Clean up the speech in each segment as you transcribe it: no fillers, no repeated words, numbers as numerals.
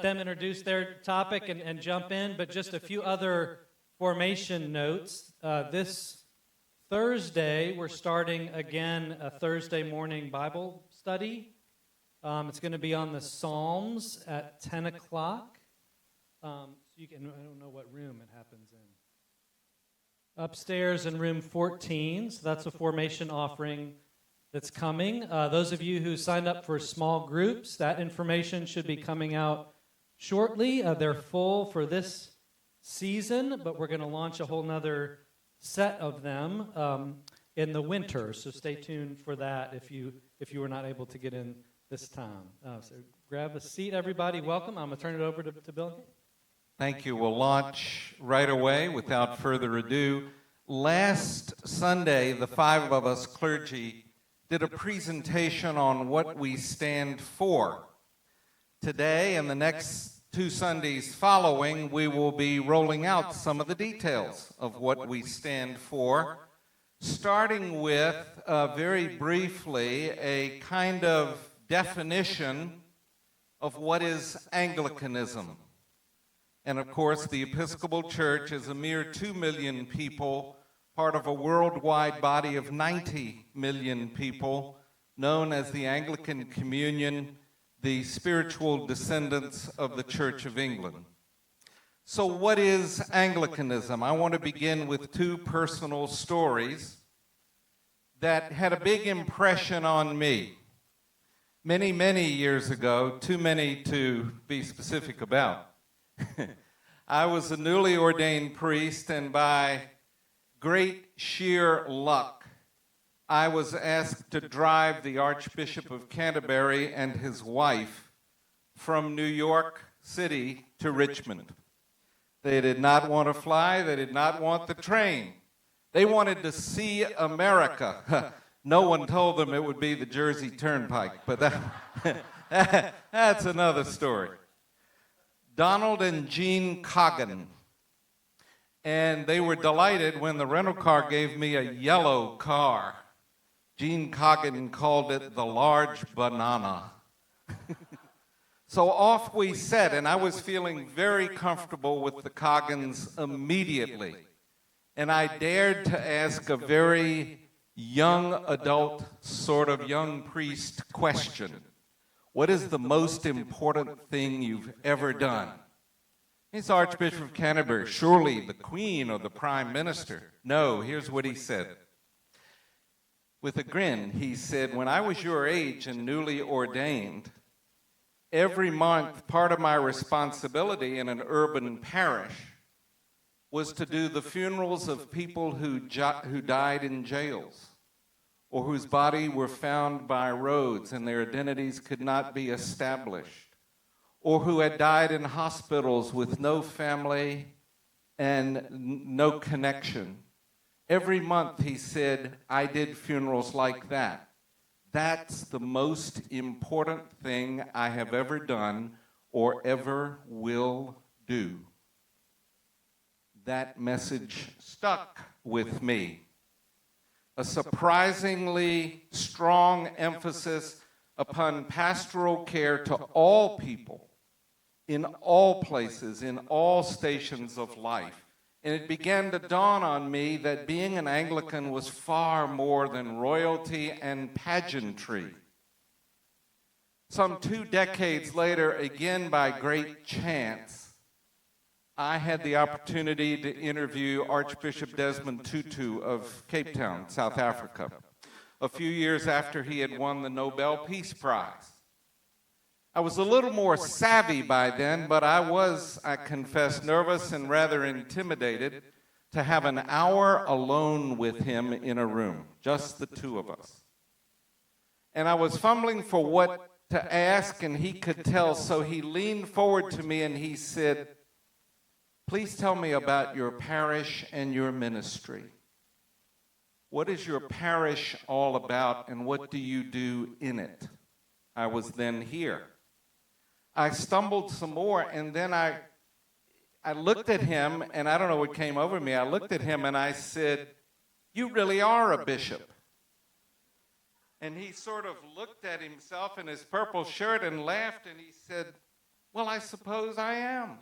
let them introduce their topic and jump in, but just a few other formation notes. This Thursday, we're starting again a Thursday morning Bible study. It's going to be on the Psalms at 10 o'clock. So you can, I don't know what room it happens in. Upstairs in room 14, so that's a formation offering that's coming. Those of you who signed up for small groups, that information should be coming out shortly. They're full for this season, but we're going to launch a whole nother set of them in the winter. So stay tuned for that if you were not able to get in this time. So grab a seat, everybody. Welcome. I'm going to turn it over to Bill. Thank you. We'll launch right away without further ado. Last Sunday, the five of us clergy did a presentation on what we stand for. Today and the next 2 Sundays following, we will be rolling out some of the details of what we stand for, starting with, very briefly, a kind of definition of what is Anglicanism. And of course, the Episcopal Church is a mere 2 million people, part of a worldwide body of 90 million people, known as the Anglican Communion, the spiritual descendants of the Church of England. So what is Anglicanism? I want to begin with 2 personal stories that had a big impression on me. Many, many years ago, too many to be specific about, I was a newly ordained priest, and by great sheer luck, I was asked to drive the Archbishop of Canterbury and his wife from New York City to Richmond. They did not want to fly. They did not want the train. They wanted to see America. No one told them it would be the Jersey Turnpike, but that's another story. Donald and Jean Coggan. And they were delighted when the rental car gave me a yellow car. Jean Coggan called it the large banana. So off we set, and I was feeling very comfortable with the Coggans immediately. And I dared to ask a very young adult, sort of young priest question. What is the most important thing you've ever done? He's Archbishop of Canterbury. Surely the Queen or the Prime Minister. No, here's what he said. With a grin, he said, when I was your age and newly ordained, every month part of my responsibility in an urban parish was to do the funerals of people who died in jails, or whose body were found by roads and their identities could not be established, or who had died in hospitals with no family and no connection. Every month, he said, I did funerals like that. That's the most important thing I have ever done or ever will do. That message stuck with me. A surprisingly strong emphasis upon pastoral care to all people, in all places, in all stations of life. And it began to dawn on me that being an Anglican was far more than royalty and pageantry. Some 2 decades later, again by great chance, I had the opportunity to interview Archbishop Desmond Tutu of Cape Town, South Africa, a few years after he had won the Nobel Peace Prize. I was a little more savvy by then, but I was, I confess, nervous and rather intimidated to have an hour alone with him in a room, just the 2 of us. And I was fumbling for what to ask, and he could tell, so he leaned forward to me and he said, please tell me about your parish and your ministry. What is your parish all about, and what do you do in it? I was then here. I stumbled some more, and then I looked at him, and I don't know what came over me. I looked at him, and I said, you really are a bishop. And he sort of looked at himself in his purple shirt and laughed, and he said, Well, I suppose I am.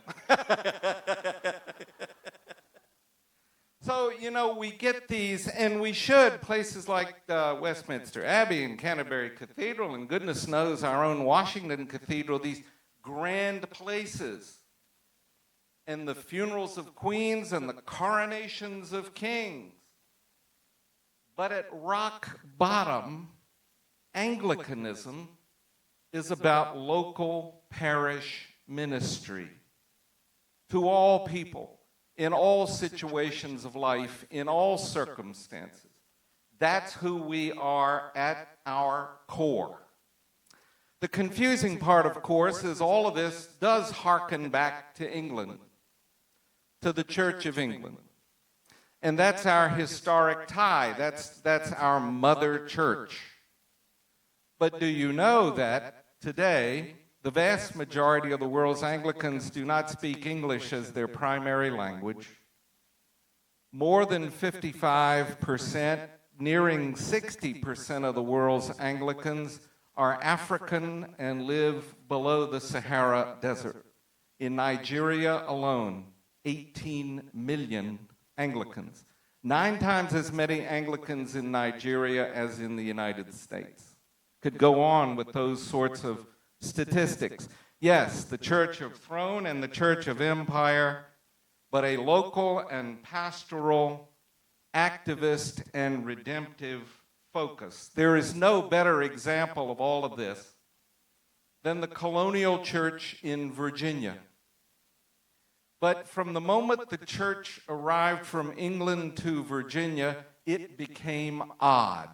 So, we get these, and we should, places like Westminster Abbey and Canterbury Cathedral, and goodness knows our own Washington Cathedral, these grand places, and the funerals of queens and the coronations of kings. But at rock bottom, Anglicanism is about local parish ministry to all people, in all situations of life, in all circumstances. That's who we are at our core. The confusing part, of course, is all of this does hearken back to England, to the Church of England. And that's our historic tie. That's our mother church. But do you know that today, the vast majority of the world's Anglicans do not speak English as their primary language? More than 55%, nearing 60% of the world's Anglicans are African and live below the Sahara Desert. In Nigeria alone, 18 million Anglicans. 9 times as many Anglicans in Nigeria as in the United States. Could go on with those sorts of statistics. Yes, the Church of Throne and the Church of Empire, but a local and pastoral, activist and redemptive focus. There is no better example of all of this than the colonial church in Virginia. But from the moment the church arrived from England to Virginia, it became odd.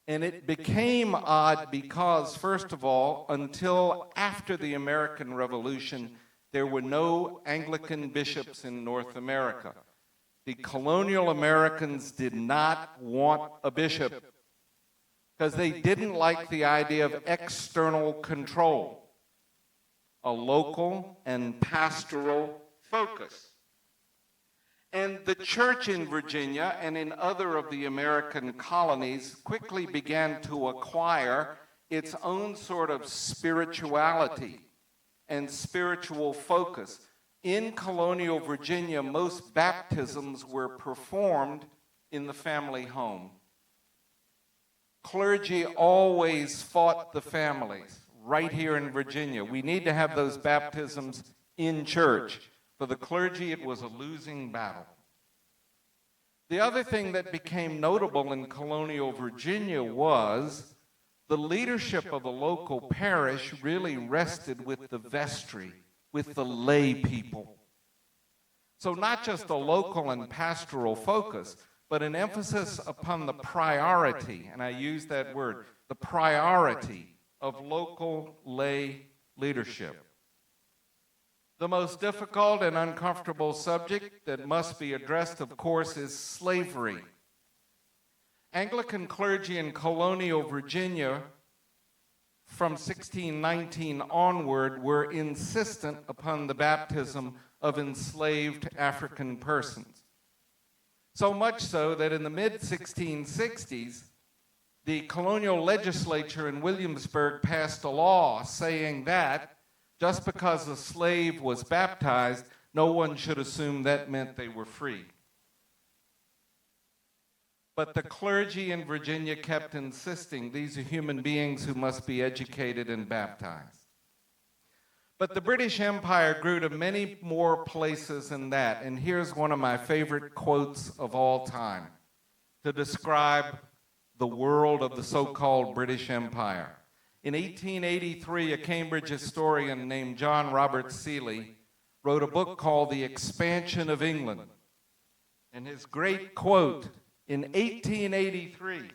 And it became odd because, first of all, until after the American Revolution, there were no Anglican bishops in North America. The colonial Americans did not want a bishop because they didn't like the idea of external control, a local and pastoral focus. And the church in Virginia and in other of the American colonies quickly began to acquire its own sort of spirituality and spiritual focus. In colonial Virginia, most baptisms were performed in the family home. Clergy always fought the families right here in Virginia. We need to have those baptisms in church. For the clergy, it was a losing battle. The other thing that became notable in colonial Virginia was the leadership of the local parish really rested with the vestry, with the lay people. So not just a local and pastoral focus, but an emphasis upon the priority, and I use that word, the priority of local lay leadership. The most difficult and uncomfortable subject that must be addressed, of course, is slavery. Anglican clergy in colonial Virginia from 1619 onward were insistent upon the baptism of enslaved African persons. So much so that in the mid-1660s, the colonial legislature in Williamsburg passed a law saying that just because a slave was baptized, no one should assume that meant they were free. But the clergy in Virginia kept insisting these are human beings who must be educated and baptized. But the British Empire grew to many more places than that, and here's one of my favorite quotes of all time to describe the world of the so-called British Empire. In 1883, a Cambridge historian named John Robert Seeley wrote a book called The Expansion of England. And his great quote, in 1883,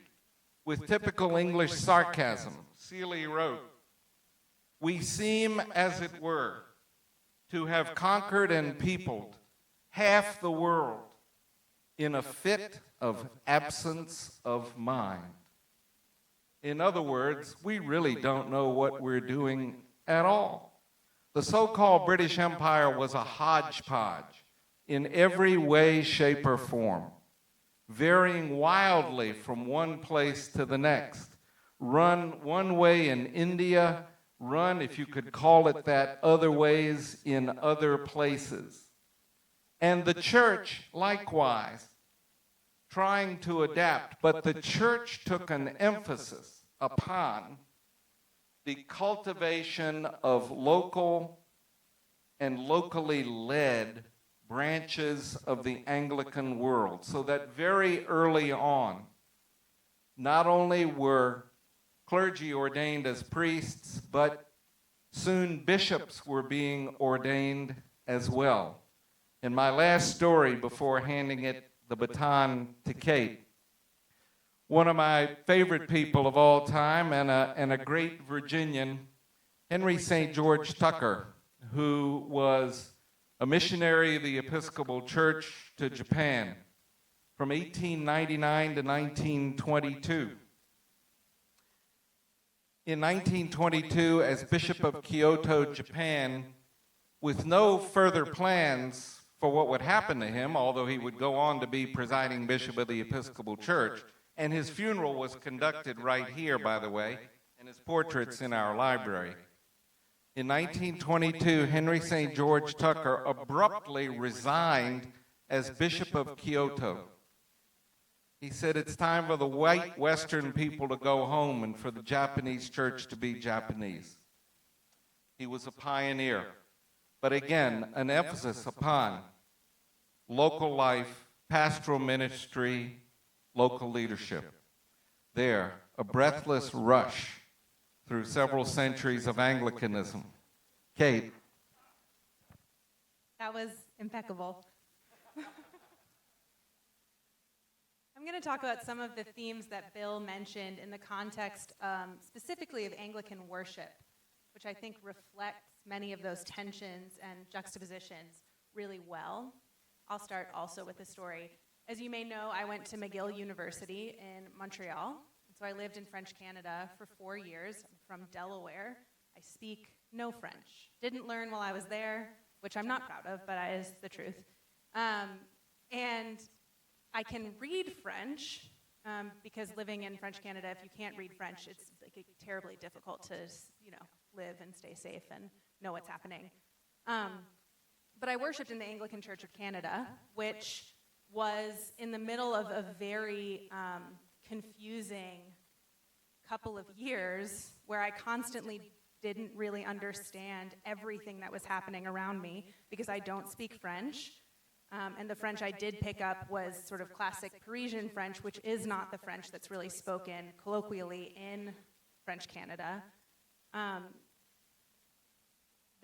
with typical English sarcasm, Seeley wrote, "We seem, as it were, to have conquered and peopled half the world in a fit of absence of mind." In other words, we really don't know what we're doing at all. The so-called British Empire was a hodgepodge in every way, shape, or form, varying wildly from one place to the next. Run one way in India, run, if you could call it that, other ways in other places. And the church, likewise, trying to adapt, but the church took an emphasis upon the cultivation of local and locally led branches of the Anglican world, so that very early on, not only were clergy ordained as priests, but soon bishops were being ordained as well. In my last story, before handing the baton to Cate, one of my favorite people of all time and a great Virginian, Henry St. George Tucker, who was a missionary of the Episcopal Church to Japan from 1899 to 1922. In 1922, as Bishop of Kyoto, Japan, with no further plans for what would happen to him, although he would go on to be presiding bishop of the Episcopal Church, and his funeral was conducted right here, by the way, and his portrait's in our library. In 1922, Henry St. George Tucker abruptly resigned as Bishop of Kyoto. He said, it's time for the white Western people to go home and for the Japanese church to be Japanese. He was a pioneer, but again, an emphasis upon local life, pastoral ministry, local leadership. There, a breathless rush through several centuries of Anglicanism. Cate. That was impeccable. I'm going to talk about some of the themes that Bill mentioned in the context specifically of Anglican worship, which I think reflects many of those tensions and juxtapositions really well. I'll start also with a story. As you may know, I went to McGill University in Montreal. So I lived in French Canada for 4 years. I'm from Delaware. I speak no French. Didn't learn while I was there, which I'm not proud of, but it is the truth. And I can read French because living in French Canada, if you can't read French, it's like terribly difficult to, live and stay safe and know what's happening. But I worshipped in the Anglican Church of Canada, which was in the middle of a very confusing couple of years where I constantly didn't really understand everything that was happening around me because I don't speak French. And the French I did pick up was sort of classic Parisian French, which is not the French that's really spoken colloquially in French Canada. The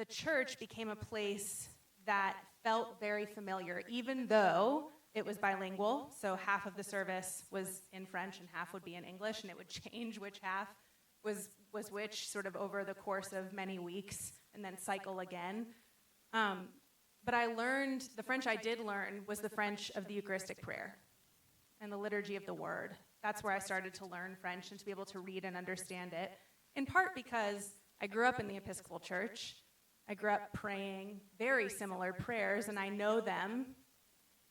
church became a place that felt very familiar, even though it was bilingual, so half of the service was in French and half would be in English, and it would change which half was which sort of over the course of many weeks and then cycle again. But I learned, the French I did learn was the French of the Eucharistic prayer and the liturgy of the word. That's where I started to learn French and to be able to read and understand it, in part because I grew up in the Episcopal Church. I grew up praying very similar prayers, and I know them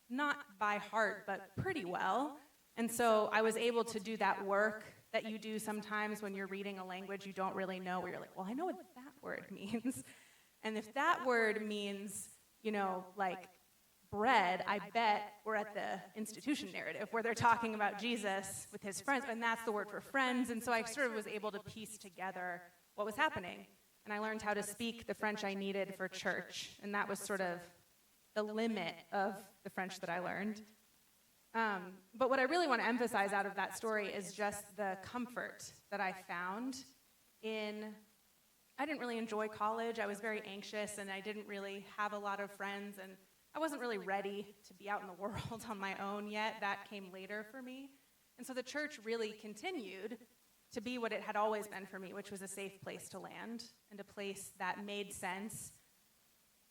not by heart, but pretty well. And so I was able to do that work that you do sometimes when you're reading a language you don't really know, where you're like, well, I know what that word means. And if that word means, like bread, I bet we're at the institution narrative where they're talking about Jesus with his friends, and that's the word for friends. And so I sort of was able to piece together what was happening. And I learned how to speak the French I needed for church, and that was sort of the limit of the French that I learned. But what I really want to emphasize out of that story is just the comfort that I found I didn't really enjoy college. I was very anxious, and I didn't really have a lot of friends, and I wasn't really ready to be out in the world on my own yet. That came later for me. And so the church really continued to be what it had always been for me, which was a safe place to land and a place that made sense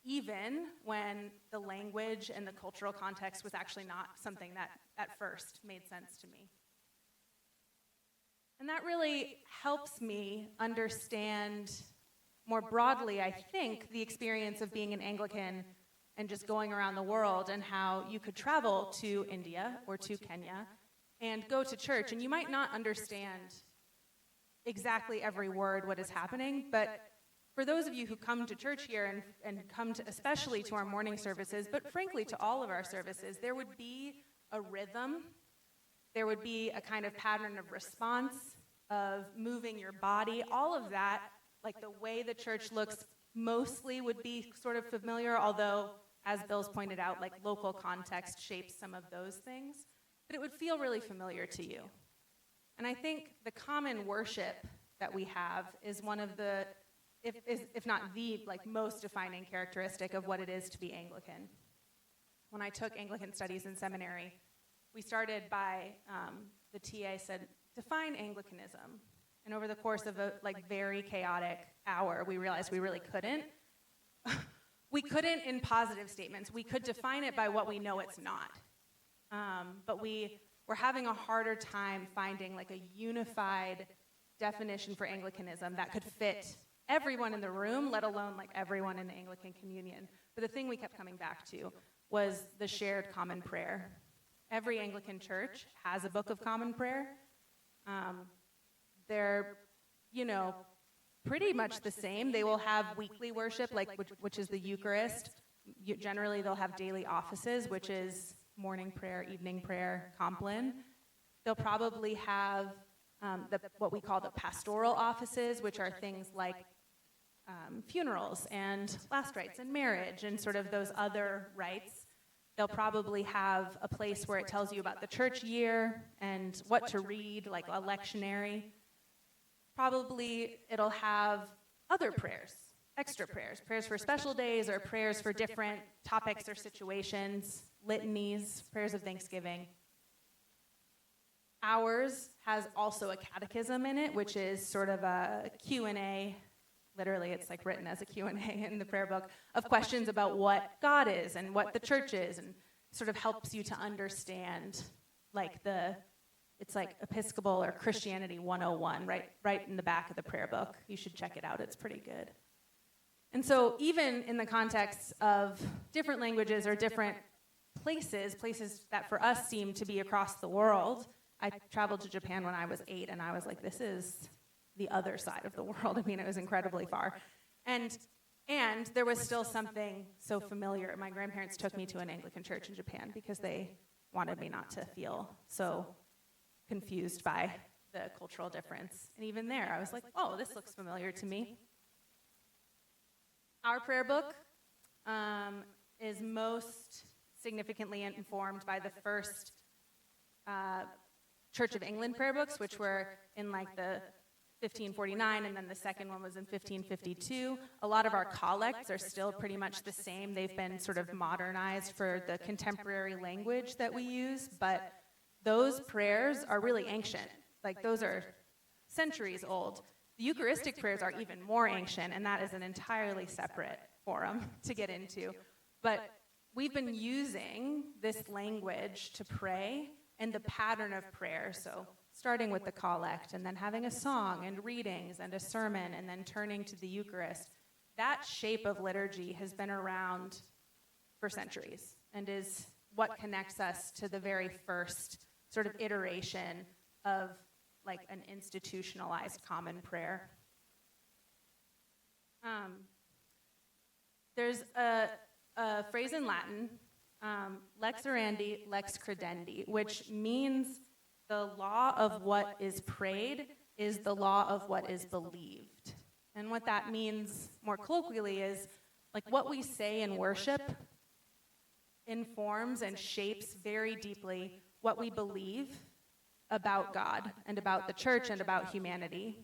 even when the language and the cultural context was actually not something that at first made sense to me. And that really helps me understand more broadly, I think, the experience of being an Anglican and just going around the world, and how you could travel to India or to Kenya and go to church, and you might not understand exactly every word what is happening, but for those of you who come to church here and come to, especially to our morning services, but frankly to all of our services, there would be a rhythm, there would be a kind of pattern of response, of moving your body, all of that, like the way the church looks mostly would be sort of familiar, although, as Bill's pointed out, like local context shapes some of those things, but it would feel really familiar to you. And I think the common worship that we have is one of the, if not the, like most defining characteristic of what it is to be Anglican. When I took Anglican studies in seminary, we started by, the TA said, define Anglicanism. And over the course of a like very chaotic hour, we realized we really couldn't. We couldn't in positive statements. We could define it by what we know it's not. But we were having a harder time finding like a unified definition for Anglicanism that could fit everyone in the room, let alone like everyone in the Anglican communion. But the thing we kept coming back to was the shared common prayer. Every Anglican church has a book of common prayer. They're, pretty much the same. They will have weekly worship, like which is the Eucharist. Generally, they'll have daily offices, which is morning prayer, evening prayer, compline. They'll probably have what we call the pastoral offices, which are things like funerals and last rites and marriage and sort of those other rites. They'll probably have a place where it tells you about the church year and what to read, like a lectionary. Probably it'll have other prayers, extra prayers, prayers for special days or prayers for different topics or situations, litanies, prayers of thanksgiving. Ours has also a catechism in it, which is sort of a Q&A. Literally, it's like written as a Q&A in the prayer book of questions about what God is and what the church is, and sort of helps you to understand like it's like Episcopal or Christianity 101, right in the back of the prayer book. You should check it out. It's pretty good. And so even in the context of different languages or different places that for us seem to be across the world, I traveled to Japan when I was 8, and I was like, this is the other side of the world. I mean, it was incredibly far. And there was still something so familiar. My grandparents took me to an Anglican church in Japan because they wanted me not to feel so confused by the cultural difference. And even there, I was like, oh, this looks familiar to me. Our prayer book is most significantly informed by the first Church of England prayer books, which were in like the 1549, and then the second one was in 1552. A lot of our collects are still pretty much the same. They've been sort of modernized for the contemporary language that we use, but those prayers are really ancient. Like, those are centuries old. The Eucharistic prayers are even more ancient, and that is an entirely separate forum to get into. But we've been using this language to pray and the pattern of prayer, so starting with the collect and then having a song and readings and a sermon and then turning to the Eucharist. That shape of liturgy has been around for centuries and is what connects us to the very first sort of iteration of like an institutionalized common prayer. There's a phrase in Latin, lex orandi, lex credendi, which means the law of what is prayed is the law of what is believed. And what that means more colloquially is like what we say in worship informs and shapes very deeply what we believe about God and about the church and about humanity.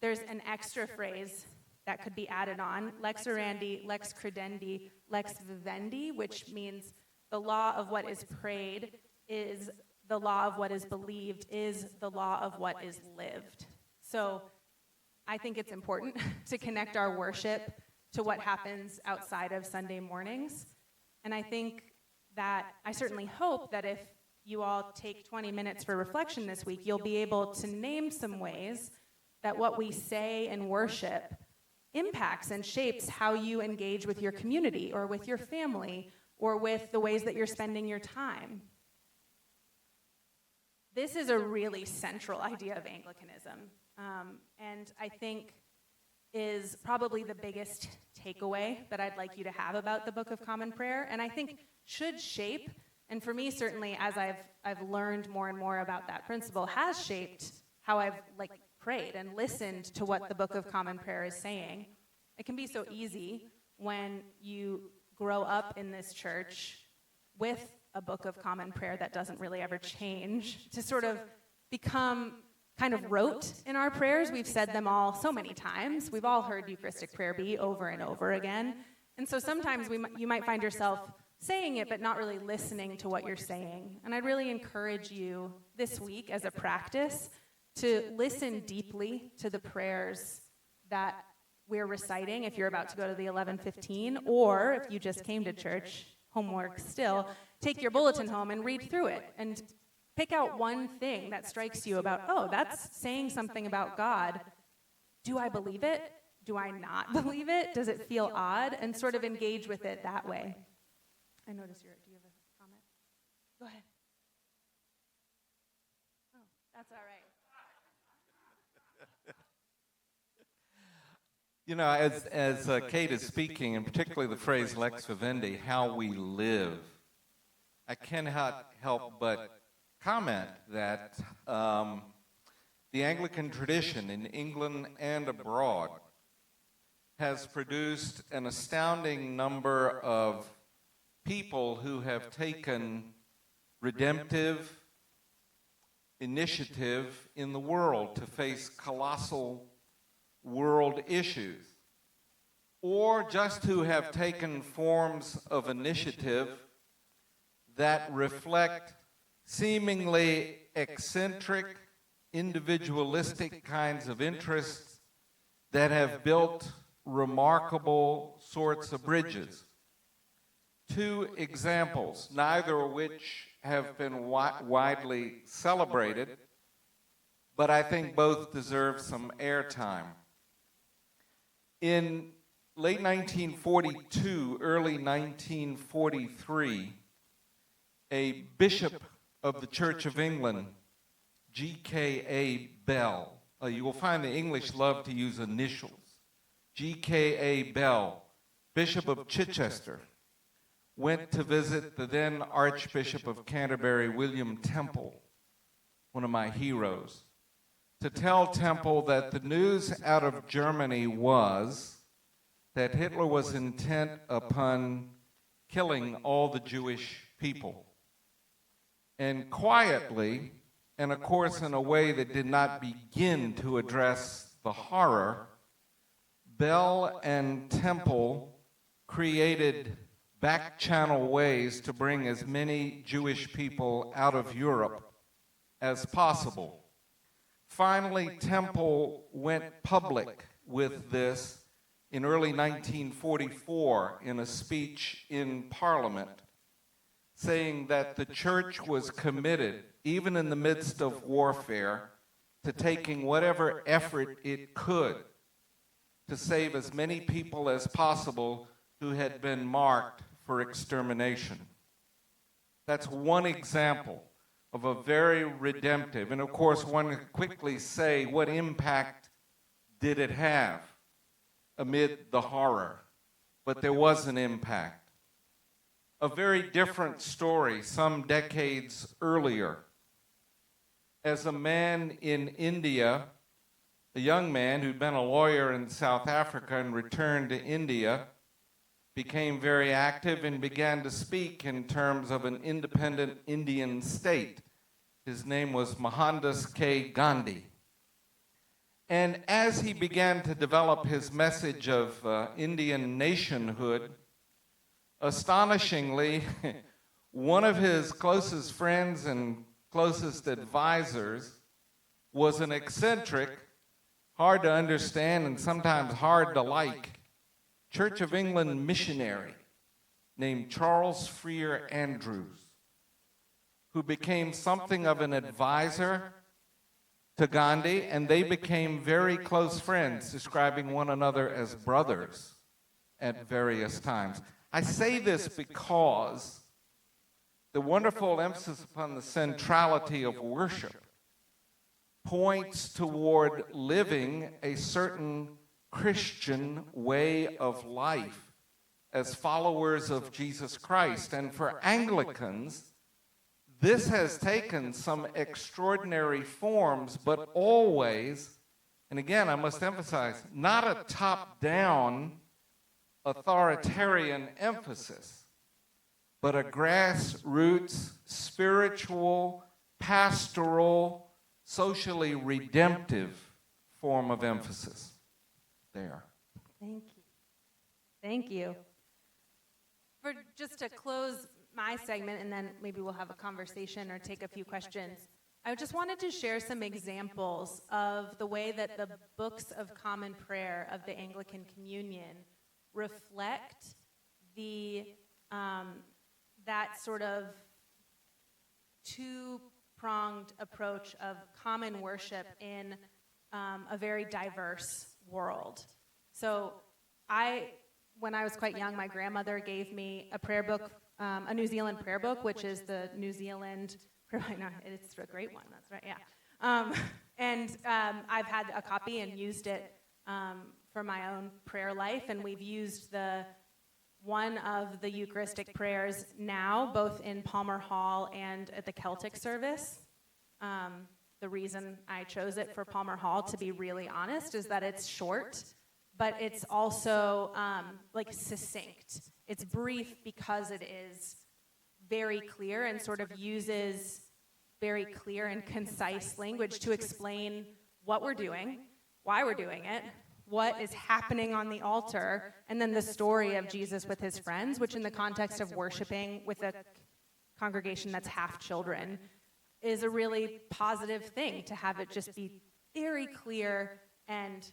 There's an extra phrase that could be added on, lex orandi, lex credendi, lex vivendi, which means the law of what is prayed is the law of what is believed is the law of what is lived. So I think it's important to connect our worship to what happens outside of Sunday mornings. And I think that, I certainly hope that if you all take 20 minutes for reflection this week, you'll be able to name some ways that what we say in worship impacts and shapes how you engage with your community or with your family or with the ways that you're spending your time. This is a really central idea of Anglicanism. and I think is probably the biggest takeaway that I'd like you to have about the Book of Common Prayer, and I think should shape, and for me certainly as I've learned more and more about that principle, has shaped how I've prayed and listened to what the Book of Common Prayer is saying. It can be so easy when you grow up in this church with a Book of Common Prayer that doesn't really ever change to sort of become kind of rote in our prayers. We've said them all so many times. We've all heard Eucharistic prayer be over and over again. And so sometimes you might find yourself saying it, but not really listening to what you're saying. And I'd really encourage you this week as a practice to listen deeply to the prayers that we're reciting if you're about to go to the 11:15, or if you just came to church, homework still, take your bulletin home and read through it and pick out one thing that strikes you about, oh, that's saying something about God. Do I believe it? Do I not believe it? Does it feel odd? And sort of engage with it that way. I notice do you have a comment? Go ahead. Oh, that's all right. You know, as Cate is speaking, and particularly the phrase lex vivendi, how we live, I cannot help but comment that the Anglican tradition in England and abroad has produced an astounding number of people who have taken redemptive initiative in the world to face colossal world issues, or just who have taken forms of initiative that reflect seemingly eccentric, individualistic kinds of interests that have built remarkable sorts of bridges. Two examples, neither of which have been widely celebrated, but I think both deserve some airtime. In late 1942, early 1943, a bishop of the Church of England, G.K.A. Bell, you will find the English love to use initials, G.K.A. Bell, Bishop of Chichester, went to visit the then Archbishop of Canterbury, William Temple, one of my heroes, to tell Temple that the news out of Germany was that Hitler was intent upon killing all the Jewish people. And quietly, and of course in a way that did not begin to address the horror, Bell and Temple created back-channel ways to bring as many Jewish people out of Europe as possible. Finally, Temple went public with this in early 1944 in a speech in Parliament, saying that the church was committed, even in the midst of warfare, to taking whatever effort it could to save as many people as possible who had been marked for extermination. That's one example of a very redemptive, and of course one could quickly say, what impact did it have amid the horror? But there was an impact. A very different story some decades earlier. As a man in India, a young man who'd been a lawyer in South Africa and returned to India, became very active and began to speak in terms of an independent Indian state. His name was Mohandas K. Gandhi. And as he began to develop his message of Indian nationhood, astonishingly, one of his closest friends and closest advisors was an eccentric, hard to understand and sometimes hard to like, Church of England missionary named Charles Freer Andrews, who became something of an advisor to Gandhi, and they became very close friends, describing one another as brothers at various times. I say this because the wonderful emphasis upon the centrality of worship points toward living a certain Christian way of life as followers of Jesus Christ. And for Anglicans, this has taken some extraordinary forms, but always, and again, I must emphasize, not a top-down authoritarian emphasis, but a grassroots, spiritual, pastoral, socially redemptive form of emphasis there. Thank you. Thank you. For just to close my segment, and then maybe we'll have a conversation or take a few questions, I just wanted to share some examples of the way that the books of common prayer of the Anglican Communion reflect the that sort of two-pronged approach of common worship in a very diverse world. So when I was quite young, my grandmother gave me a prayer book, a New Zealand prayer book, which is the New Zealand, it's a great one, that's right, yeah. I've had a copy and used it for my own prayer life, and we've used one of the Eucharistic prayers now, both in Palmer Hall and at the Celtic service. The reason I chose it for Palmer Hall, to be really honest, is that it's short, but it's also succinct. It's brief because it is very clear and sort of uses very clear and concise language to explain what we're doing, why we're doing it, what is happening on the altar, and then the story of Jesus with his friends, which in the context of worshiping with a congregation that's half children is a really positive thing, to have it just be very clear and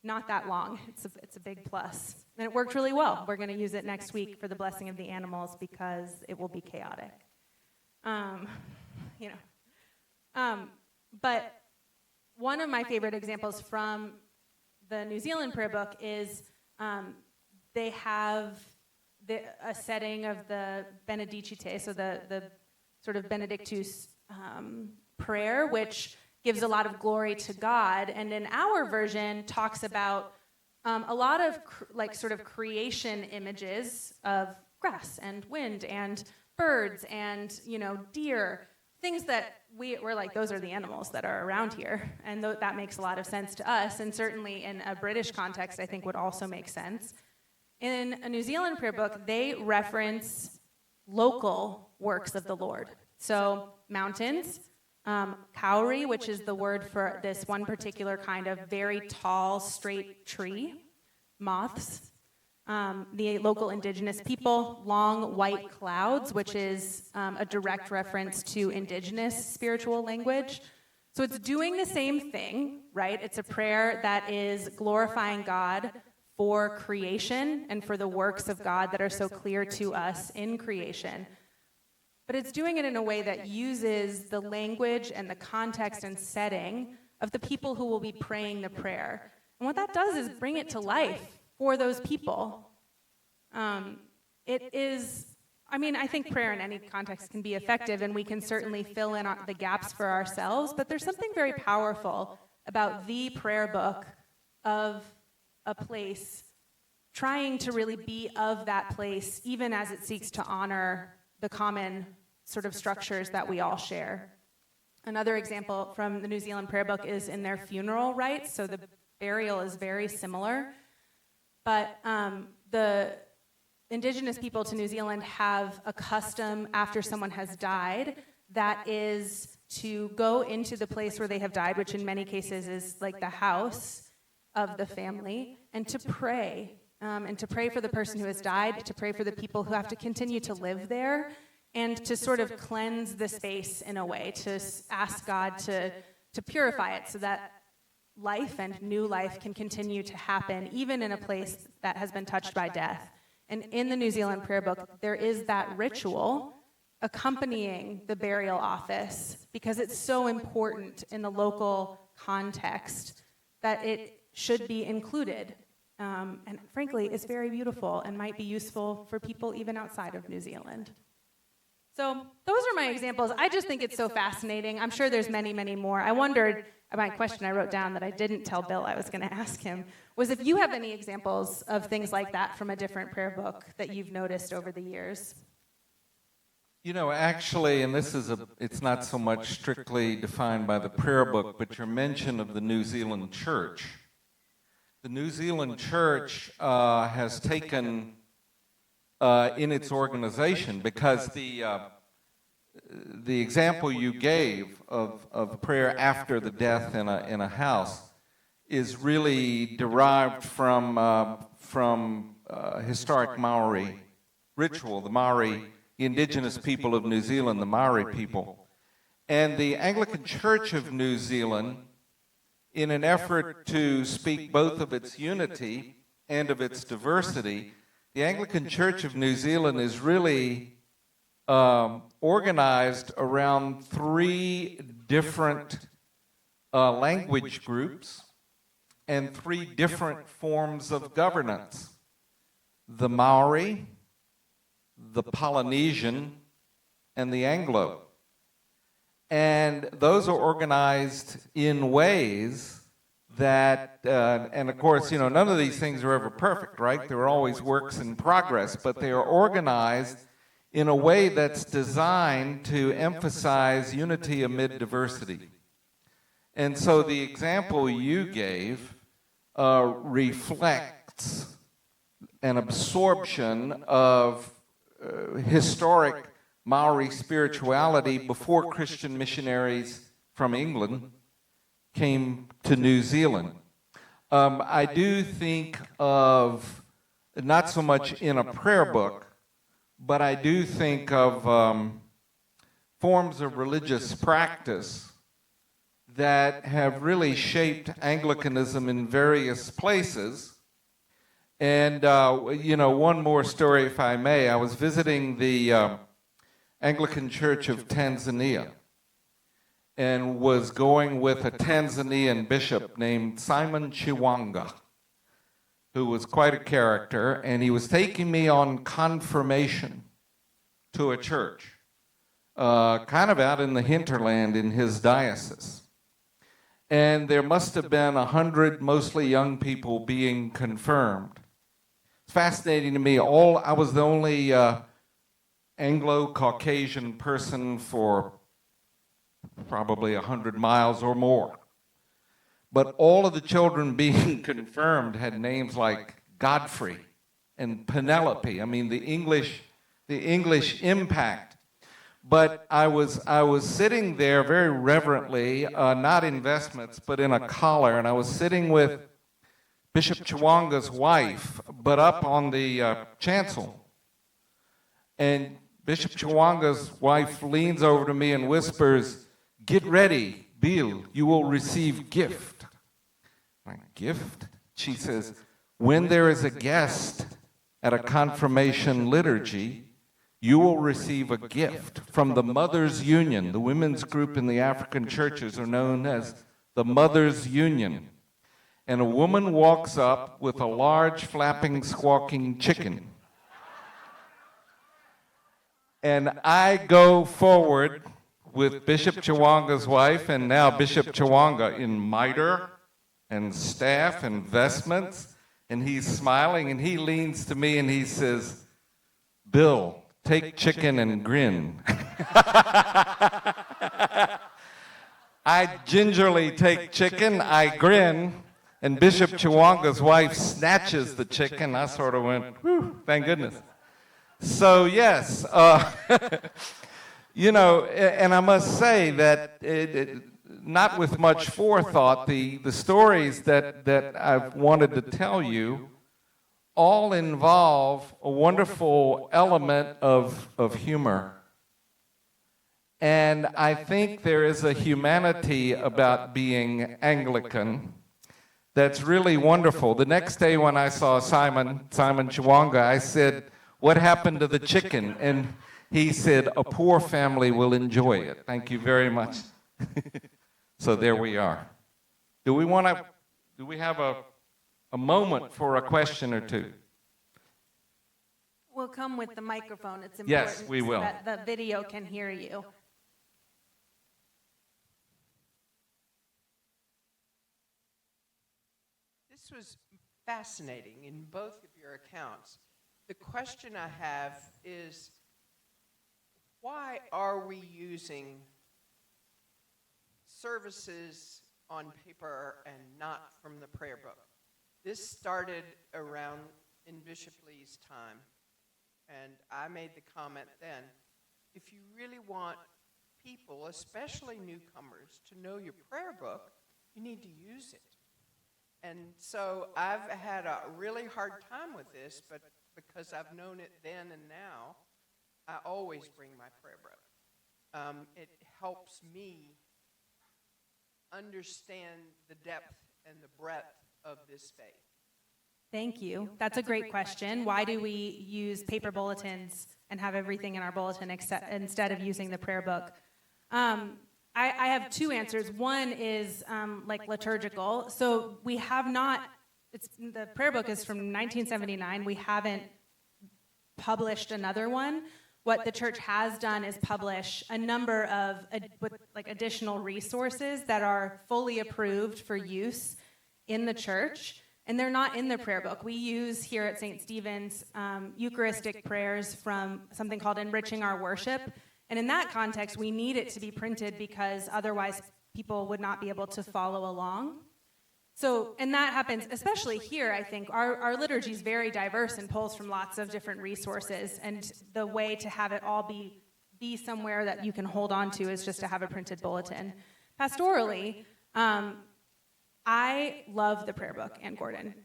not that long. It's a big plus. And it worked really well. We're going to use it next week for the blessing of the animals because it will be chaotic. But one of my favorite examples from the New Zealand prayer book is they have a setting of the Benedicite, so the sort of Benedictus prayer, which gives a lot of glory to God, and in our version talks about a lot of sort of creation images of grass and wind and birds and deer, things that we're like, those are the animals that are around here, and that makes a lot of sense to us, and certainly in a British context I think would also make sense. In a New Zealand prayer book, they reference local works of the Lord. So mountains, kauri, which is the word for this one particular kind of very tall, straight tree, moths, the local indigenous people, long white clouds, which is a direct reference to indigenous spiritual language. So it's doing the same thing, right? It's a prayer that is glorifying God for creation and for the works of God that are so clear to us in creation. But it's doing it in a way that uses the language and the context and setting of the people who will be praying the prayer. And what that does is bring it to life for those people. I think prayer in any context can be effective, and we can certainly fill in the gaps for ourselves, but there's something very powerful about the prayer book of a place trying to really be of that place, even as it seeks to honor the common sort of structures that we all share. Another example from the New Zealand prayer book is in their funeral rites, so the burial is very similar, but the indigenous people to New Zealand have a custom after someone has died that is to go into the place where they have died, which in many cases is like the house of the family, and to pray for the person who has died, to pray for the people who have to continue to live there, and to sort of cleanse the space in a way, to ask God to purify it so that life and new life can continue to happen, even in a place that has been touched by death. And in the New Zealand prayer book, there is that ritual accompanying the burial office because it's so important in the local context that it should be included. And frankly, it's very beautiful and might be useful for people even outside of New Zealand. So those are my examples. I just think it's so fascinating. I'm sure there's many, many more. I wondered, my question I wrote down that I didn't tell Bill I was going to ask him, was if you have any examples of things like that from a different prayer book that you've noticed over the years. You know, actually, and it's not so much strictly defined by the prayer book, but your mention of the New Zealand church. The New Zealand church has taken in its organization, because the example you gave of prayer after the death in a house is really derived from historic Maori ritual, the indigenous people of New Zealand, the Maori people. And the Anglican Church of New Zealand, in an effort to speak both of its unity and of its diversity, the Anglican Church of New Zealand is really organized around 3 different language groups and 3 different forms of governance: the Maori, the Polynesian, and the Anglo. And those are organized in ways that, and of course, you know, none of these things are ever perfect, right? There are always works in progress, but they are organized in a way that's designed to emphasize unity amid diversity. And so the example you gave reflects an absorption of historic Maori spirituality before Christian missionaries from England came to New Zealand. I do think of, not so much in a prayer book, but I do think of forms of religious practice that have really shaped Anglicanism in various places. And, you know, one more story, if I may. I was visiting the Anglican Church of Tanzania and was going with a Tanzanian bishop named Simon Chiwanga, who was quite a character, and he was taking me on confirmation to a church, kind of out in the hinterland in his diocese. And there must have been 100 mostly young people being confirmed. It's fascinating to me. I was the only Anglo-Caucasian person for probably 100 miles or more. But all of the children being confirmed had names like Godfrey and Penelope. I mean, the English impact. But I was sitting there very reverently, not in vestments, but in a collar, and I was sitting with Bishop Chiwanga's wife, but up on the chancel. And Bishop Chiwanga's wife leans over to me and whispers, "Get ready, Bill, you will receive gift." My gift? She says, "When there is a guest at a confirmation liturgy, you will receive a gift from the Mothers' Union." The women's group in the African churches are known as the Mothers' Union. And a woman walks up with a large, flapping, squawking chicken. And I go forward with Bishop Chiwanga's wife, and now Bishop Chiwanga in mitre and staff and vestments, and he's smiling, and he leans to me and he says, "Bill, take chicken and grin." I gingerly take chicken, I grin, and Bishop Chiwanga's wife snatches the chicken. I sort of went, whew, thank goodness. So yes, you know, and I must say that not with much forethought, the stories that I've wanted to tell you all involve a wonderful element of humor. And I think there is a humanity about being Anglican that's really wonderful. The next day when I saw Simon Chiwanga, I said, "What happened to the chicken?" And he said, "A poor family will enjoy it. Thank you very much." So there we are. Do we have a moment for a question or two? We'll come with the microphone. It's important Yes, we will. so that the video can hear you. This was fascinating in both of your accounts. The question I have is, why are we using services on paper and not from the prayer book? This started around in Bishop Lee's time, and I made the comment then, if you really want people, especially newcomers, to know your prayer book, you need to use it. And so I've had a really hard time with this, but because I've known it then and now, I always bring my prayer book. It helps me understand the depth and the breadth of this faith. Thank you. That's a great question. Why do we use paper bulletins and have everything in our bulletin instead of using the prayer book? I have two answers. One is like liturgical. So we have not, the prayer book is from 1979. We haven't published another one. What the church has done is publish a number of additional resources that are fully approved for use in the church, and they're not in the prayer book. We use here at St. Stephen's Eucharistic prayers from something called Enriching Our Worship, and in that context, we need it to be printed because otherwise people would not be able to follow along. So, and that happens, especially here, I think. Our liturgy is very diverse and pulls from lots of different resources, and the way to have it all be somewhere that you can hold on to is just to have a printed bulletin. Pastorally, I love the prayer book, Ann Gordon.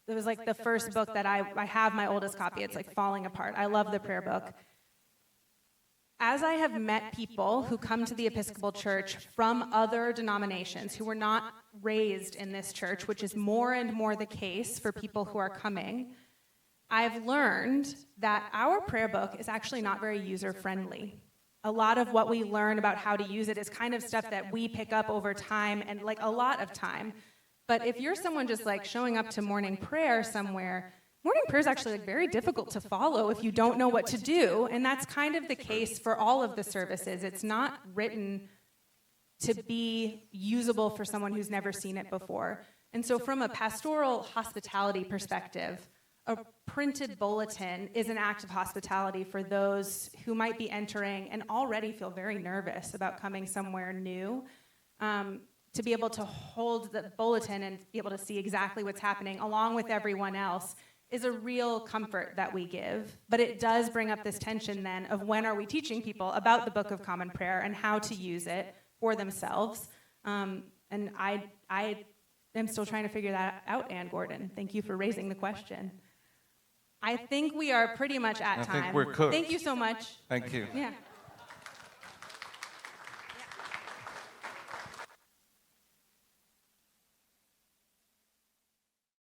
It was like the first book that I have my oldest copy. It's like falling apart. I love the prayer book. As I have met people who come to the Episcopal Church from other denominations who were not raised in this church, which is more and more the case for people who are coming, I've learned that our prayer book is actually not very user-friendly. A lot of what we learn about how to use it is kind of stuff that we pick up over time and like a lot of time. But if you're someone just like showing up to morning prayer somewhere, morning prayer is actually like very difficult to follow if you don't know what to do, and that's kind of the case for all of the services. It's not written to be usable for someone who's never seen it before. And so from a pastoral hospitality perspective, a printed bulletin is an act of hospitality for those who might be entering and already feel very nervous about coming somewhere new. To be able to hold the bulletin and be able to see exactly what's happening along with everyone else is a real comfort that we give. But it does bring up this tension then of when are we teaching people about the Book of Common Prayer and how to use it for themselves. And I am still trying to figure that out, Ann Gordon. Thank you for raising the question. I think we are pretty much at time. I think we're cooked. Thank you so much. Thank you. Yeah.